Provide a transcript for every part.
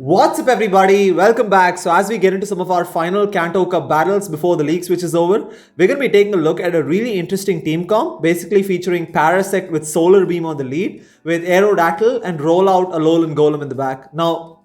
What's up everybody, welcome back. So as we get into some of our final Kanto Cup battles before the league switch is over, we're going to be taking a look at a really interesting team comp, basically featuring Parasect with Solar Beam on the lead, with Aerodactyl and Rollout Alolan Golem in the back. Now,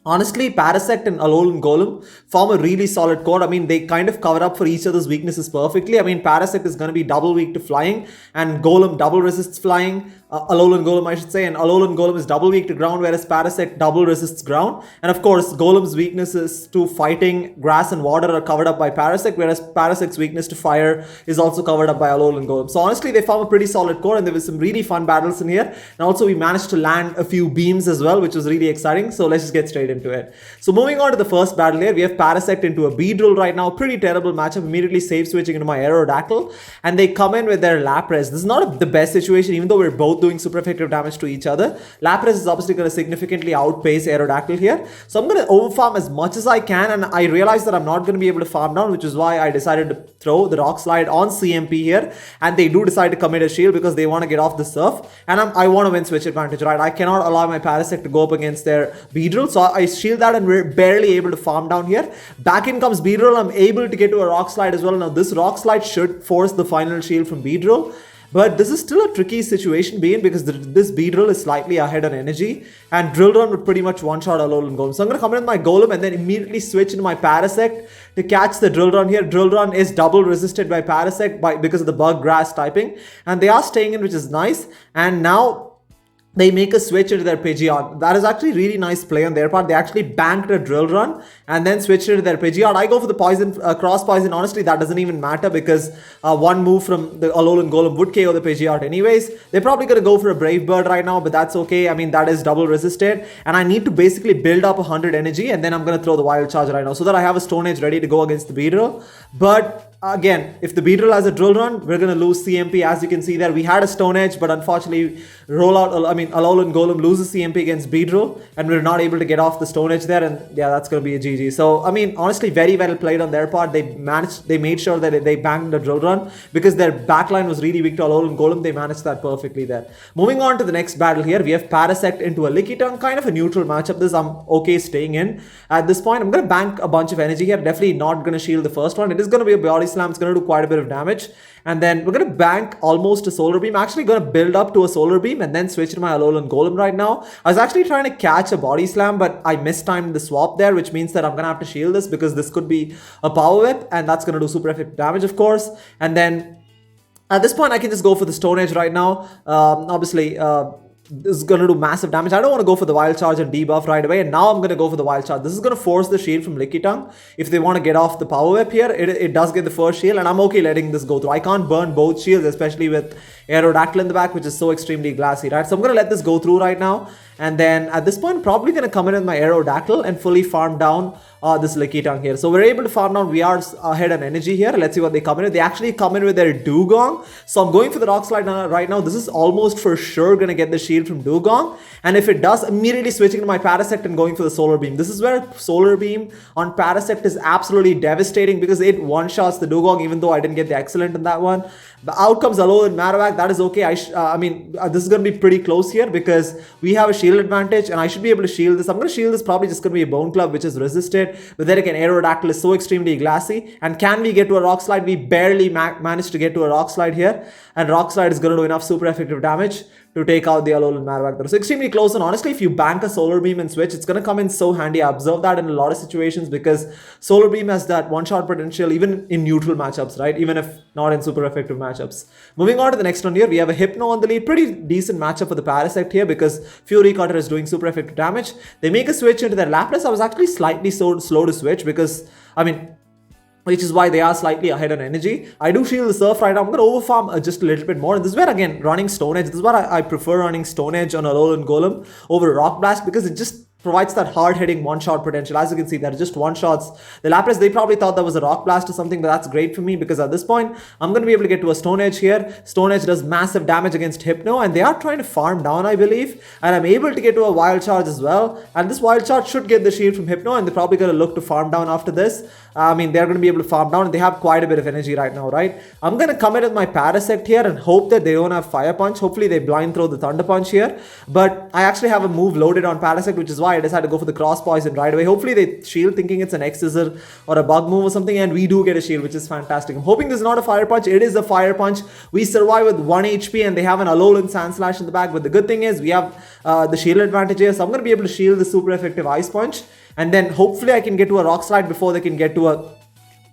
honestly, Parasect and Alolan Golem form a really solid core. I mean, they kind of cover up for each other's weaknesses perfectly. I mean, Parasect is going to be double weak to flying, and Golem double resists flying. Alolan Golem, I should say, and Alolan Golem is double weak to ground, whereas Parasect double resists ground. And of course, Golem's weaknesses to fighting, grass, and water are covered up by Parasect, whereas Parasect's weakness to fire is also covered up by Alolan Golem. So honestly, they form a pretty solid core, and there was some really fun battles in here. And also, we managed to land a few beams as well, which was really exciting. So let's just get straight into it. So moving on to the first battle here, we have Parasect into a Beedrill right now. Pretty terrible matchup. Immediately save switching into my Aerodactyl, and they come in with their Lapras. This is not the best situation, even though we're both doing super effective damage to each other. Lapras is obviously going to significantly outpace Aerodactyl here. So I'm going to overfarm as much as I can, and I realize that I'm not going to be able to farm down, which is why I decided to throw the Rock Slide on CMP here. And they do decide to commit a shield because they want to get off the surf, and I want to win switch advantage, right? I cannot allow my Parasect to go up against their Beedrill, so I shield that, and we're barely able to farm down here. Back in comes Beedrill. I'm able to get to a Rock Slide as well. Now this Rock Slide should force the final shield from Beedrill, but this is still a tricky situation being because this Beedrill is slightly ahead on energy, and Drill Run would pretty much one-shot Alolan Golem. So I'm going to come in with my Golem and then immediately switch into my Parasect to catch the Drill Run here. Drill Run is double resisted by Parasect because of the bug grass typing, and they are staying in, which is nice. And now they make a switch into their Pidgeot. That is actually really nice play on their part. They actually banked a Drill Run and then switched into their Pidgeot. I go for the poison, cross poison. Honestly, that doesn't even matter because one move from the Alolan Golem would KO the Pidgeot anyways. They're probably going to go for a Brave Bird right now, but that's okay. I mean, that is double resisted, and I need to basically build up 100 energy, and then I'm going to throw the Wild Charge right now so that I have a Stone Edge ready to go against the Beedrill. But again, if the Beedrill has a Drill Run, we're going to lose CMP. As you can see there, we had a Stone Edge, but unfortunately, Alolan Golem loses CMP against Beedrill, and we're not able to get off the Stone Edge there, and yeah, that's going to be a GG. So, I mean, honestly, very well played on their part. They made sure that they banged the Drill Run because their backline was really weak to Alolan Golem. They managed that perfectly there. Moving on to the next battle here, we have Parasect into a Lickitung, kind of a neutral matchup. This I'm okay staying in. At this point, I'm going to bank a bunch of energy here. Definitely not going to shield the first one. It is going to be a Body Slam. It's going to do quite a bit of damage. And then we're going to bank almost a Solar Beam. I'm actually going to build up to a Solar Beam and then switch to my Alolan Golem right now. I was actually trying to catch a Body Slam, but I mistimed the swap there, which means that I'm going to have to shield this because this could be a Power Whip, and that's going to do super effective damage, of course. And then at this point, I can just go for the Stone Edge right now. Obviously, this is going to do massive damage. I don't want to go for the Wild Charge and debuff right away, and now I'm going to go for the Wild Charge. This is going to force the shield from Lickitung. If they want to get off the Power Whip here, it does get the first shield, and I'm okay letting this go through. I can't burn both shields, especially with Aerodactyl in the back, which is so extremely glassy, right? So I'm going to let this go through right now. And then at this point, probably going to come in with my Aerodactyl and fully farm down this Lickitung here. So we're able to farm down. We are ahead on energy here. Let's see what they come in with. They actually come in with their Dugong. So I'm going for the Rock Slide right now. This is almost for sure going to get the shield from Dugong. And if it does, immediately switching to my Parasect and going for the Solar Beam. This is where Solar Beam on Parasect is absolutely devastating because it one-shots the Dugong, even though I didn't get the Excellent in that one. The outcomes Alolan Marowak, that is okay. This is going to be pretty close here because we have a shield advantage, and I should be able to shield this. I'm going to shield this, probably just going to be a Bone Club, which is resisted. But then again, Aerodactyl is so extremely glassy. And can we get to a Rock Slide? We barely managed to get to a Rock Slide here. And Rock Slide is going to do enough super effective damage to take out the Alolan Marowak there. So extremely close, and honestly, if you bank a Solar Beam and switch, it's going to come in so handy. I observed that in a lot of situations because Solar Beam has that one-shot potential even in neutral matchups, right? Even if not in super effective matchups. Moving on to the next one here, we have a Hypno on the lead. Pretty decent matchup for the Parasect here because Fury Cutter is doing super effective damage. They make a switch into their Lapras. I was actually slightly slow to switch because, which is why they are slightly ahead on energy. I do shield the Surf right now. I'm going to overfarm just a little bit more. And this is where, again, running Stone Edge. This is why I prefer running Stone Edge on Alolan Golem over Rock Blast because it just provides that hard-hitting one-shot potential. As you can see, there are just one-shots. The Lapras, they probably thought that was a Rock Blast or something, but that's great for me because at this point, I'm going to be able to get to a Stone Edge here. Stone Edge does massive damage against Hypno, and they are trying to farm down, I believe. And I'm able to get to a Wild Charge as well. And this Wild Charge should get the shield from Hypno, and they're probably going to look to farm down after this. They're going to be able to farm down, and they have quite a bit of energy right now, right? I'm going to come in with my Parasect here and hope that they don't have Fire Punch. Hopefully, they blind throw the Thunder Punch here. But I actually have a move loaded on Parasect, which is why why I decided to go for the cross poison right away. Hopefully they shield thinking it's an X-Scissor or a bug move or something, and we do get a shield, which is fantastic. I'm hoping this is not a fire punch. It is a fire punch. We survive with 1 HP, and they have an Alolan Sandslash in the back, but the good thing is we have the shield advantage here, so I'm going to be able to shield the super effective Ice Punch, and then hopefully I can get to a Rock Slide before they can get to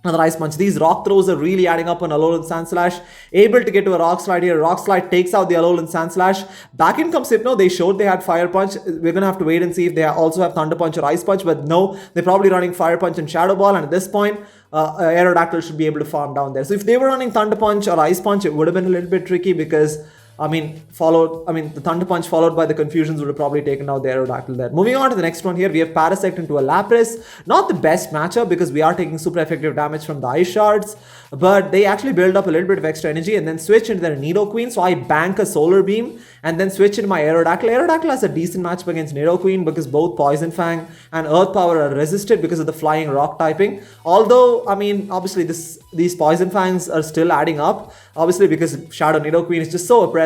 another Ice Punch. These rock throws are really adding up on Alolan Sandslash. Able to get to a Rock Slide here. Rock Slide takes out the Alolan Sandslash. Back in comes Hypno. They showed they had Fire Punch. We're going to have to wait and see if they also have Thunder Punch or Ice Punch. But no, they're probably running Fire Punch and Shadow Ball. And at this point, Aerodactyl should be able to farm down there. So if they were running Thunder Punch or Ice Punch, it would have been a little bit tricky because the Thunder Punch followed by the Confusions would have probably taken out the Aerodactyl there. Moving on to the next one here, we have Parasect into a Lapras. Not the best matchup because we are taking super effective damage from the Ice Shards, but they actually build up a little bit of extra energy and then switch into their Nidoqueen. So I bank a Solar Beam and then switch into my Aerodactyl. Aerodactyl has a decent matchup against Nidoqueen because both Poison Fang and Earth Power are resisted because of the flying rock typing. Although, obviously these Poison Fangs are still adding up, obviously because Shadow Nidoqueen is just so oppressive.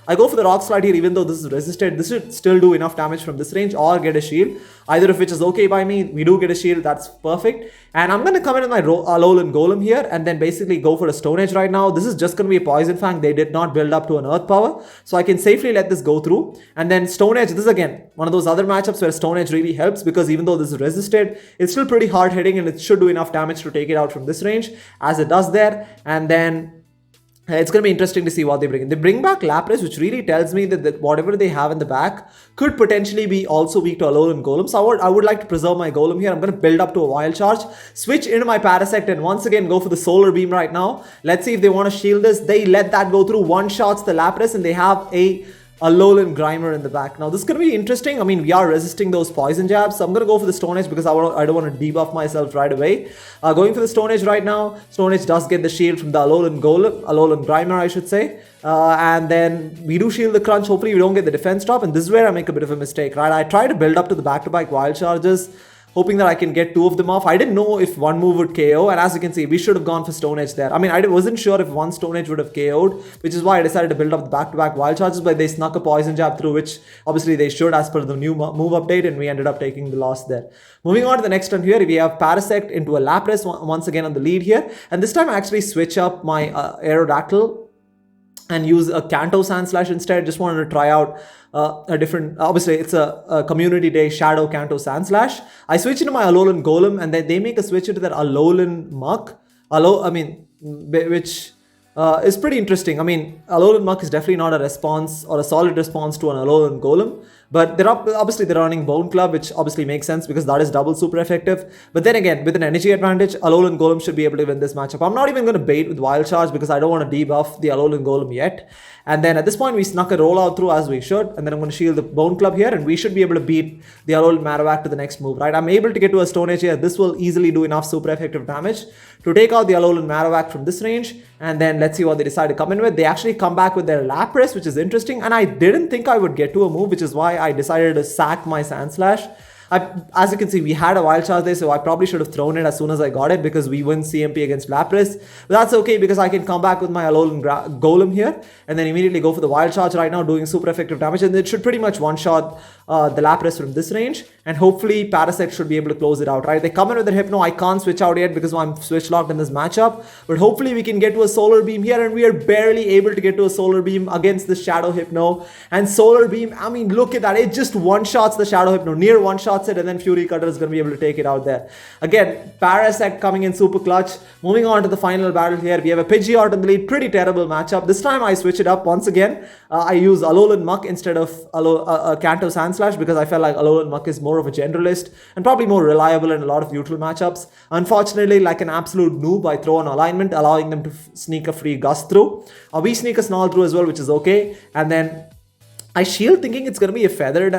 I go for the Rock Slide here, even though this is resisted. This should still do enough damage from this range or get a shield. Either of which is okay by me. We do get a shield, that's perfect. And I'm going to come in with my Alolan Golem here and then basically go for a Stone Edge right now. This is just going to be a Poison Fang. They did not build up to an Earth Power. So I can safely let this go through. And then Stone Edge, this is again one of those other matchups where Stone Edge really helps because even though this is resisted, it's still pretty hard hitting and it should do enough damage to take it out from this range as it does there. And then it's going to be interesting to see what they bring in. They bring back Lapras, which really tells me that whatever they have in the back could potentially be also weak to Alolan Golem. So I would like to preserve my Golem here. I'm going to build up to a Wild Charge, switch into my Parasect, and once again go for the Solar Beam right now. Let's see if they want to shield this. They let that go through, one-shots the Lapras, and they have a Alolan Grimer in the back. Now this is going to be interesting. We are resisting those poison jabs, so I'm going to go for the Stone Edge because I don't want to debuff myself right away. Going for the Stone Edge right now. Stone Edge does get the shield from the Alolan Grimer, I should say. And then we do shield the Crunch. Hopefully we don't get the defense drop, and this is where I make a bit of a mistake, right? I try to build up to the back-to-back Wild Charges, hoping that I can get 2 of them off. I didn't know if one move would KO, and as you can see, we should have gone for Stone Edge there. I wasn't sure if one Stone Edge would have KO'd, which is why I decided to build up the back-to-back Wild Charges, but they snuck a Poison Jab through, which obviously they should as per the new move update, and we ended up taking the loss there. Moving on to the next one here, we have Parasect into a Lapras once again on the lead here, and this time I actually switch up my Aerodactyl and use a Kanto Sandslash instead. Just wanted to try out a different, obviously it's a community day Shadow Kanto Sandslash. I switch into my Alolan Golem and then they make a switch into their Alolan Muck, which is pretty interesting. Alolan Muck is definitely not a response or a solid response to an Alolan Golem. But they're running Bone Club, which obviously makes sense because that is double super effective. But then again, with an energy advantage, Alolan Golem should be able to win this matchup. I'm not even going to bait with Wild Charge because I don't want to debuff the Alolan Golem yet. And then at this point, we snuck a rollout through as we should. And then I'm going to shield the Bone Club here. And we should be able to beat the Alolan Marowak to the next move, right? I'm able to get to a Stone Edge here. This will easily do enough super effective damage to take out the Alolan Marowak from this range. And then let's see what they decide to come in with. They actually come back with their Lapras, which is interesting. And I didn't think I would get to a move, which is why I decided to sack my Sandslash. As you can see, we had a Wild Charge there, so I probably should have thrown it as soon as I got it because we win CMP against Lapras. But that's okay because I can come back with my Alolan Golem here and then immediately go for the Wild Charge right now, doing super effective damage. And it should pretty much one-shot the Lapras from this range. And hopefully Parasect should be able to close it out, right? They come in with their Hypno. I can't switch out yet because I'm switch locked in this matchup. But hopefully we can get to a Solar Beam here, and we are barely able to get to a Solar Beam against the Shadow Hypno. And Solar Beam, look at that. It just one-shots the Shadow Hypno. Near one-shots it, and then Fury Cutter is going to be able to take it out there. Again, Parasect coming in super clutch. Moving on to the final battle here. We have a Pidgeot in the lead. Pretty terrible matchup. This time I switch it up once again. I use Alolan Muck instead of Kanto Sandslash because I felt like Alolan Muck is more of a generalist and probably more reliable in a lot of neutral matchups. Unfortunately, like an absolute noob, I throw an alignment, allowing them to sneak a free Gust through. We sneak a Snarl through as well, which is okay. And then I shield thinking it's going to be a Feathered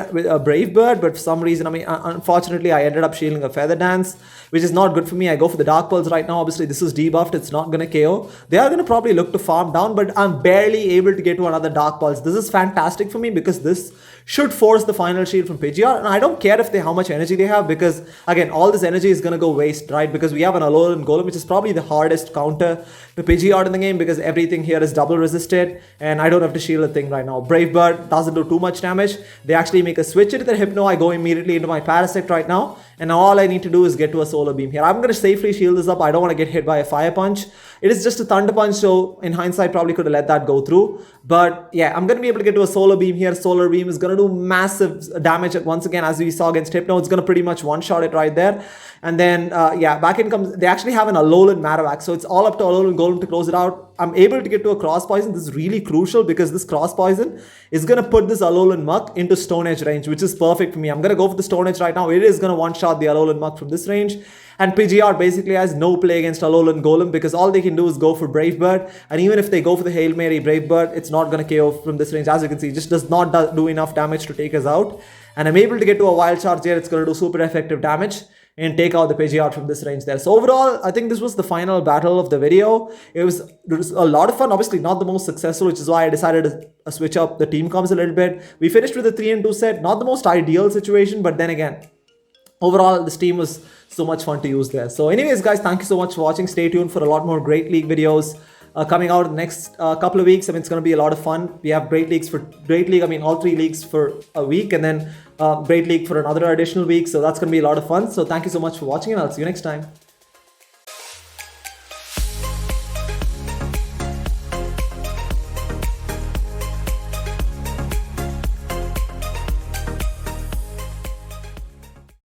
Brave Bird, but for some reason, unfortunately, I ended up shielding a Feather Dance, which is not good for me. I go for the Dark Pulse right now. Obviously, this is debuffed. It's not going to KO. They are going to probably look to farm down, but I'm barely able to get to another Dark Pulse. This is fantastic for me because this should force the final shield from Pidgeot. And I don't care if how much energy they have, because again, all this energy is going to go waste, right? Because we have an Alolan Golem, which is probably the hardest counter to Pidgeot in the game, because everything here is double resisted, and I don't have to shield a thing right now. Brave Bird doesn't do too much damage. They actually make a switch into their Hypno. I go immediately into my Parasect right now, and now all I need to do is get to a Solar Beam here. I'm going to safely shield this up. I don't want to get hit by a Fire Punch. It is just a Thunder Punch, so in hindsight, probably could have let that go through. But yeah, I'm going to be able to get to a Solar Beam here. Solar Beam is going to do massive damage once again, as we saw against Hypno. It's going to pretty much one-shot it right there. And then, yeah, back in comes, they actually have an Alolan Marowak, so it's all up to Alolan Golem to close it out. I'm able to get to a Cross Poison. This is really crucial, because this Cross Poison is going to put this Alolan Muck into Stone Edge range, which is perfect for me. I'm going to go for the Stone Edge right now. It is going to one-shot the Alolan Muck from this range. And Pidgeot basically has no play against Alolan Golem, because all they can do is go for Brave Bird. And even if they go for the Hail Mary Brave Bird, it's not going to KO from this range. As you can see, it just does not do enough damage to take us out. And I'm able to get to a Wild Charge here. It's going to do super effective damage and take out the Pidgeot from this range there. So overall, I think this was the final battle of the video. It was a lot of fun. Obviously not the most successful, which is why I decided to switch up the team comps a little bit. We finished with a 3-2 set. Not the most ideal situation, but then again, overall, this team was so much fun to use there. So anyways, guys, thank you so much for watching. Stay tuned for a lot more Great League videos coming out in the next couple of weeks. I mean, it's going to be a lot of fun. We have Great League, I mean, all 3 leagues for a week, and then Great League for another additional week. So that's going to be a lot of fun. So thank you so much for watching, and I'll see you next time.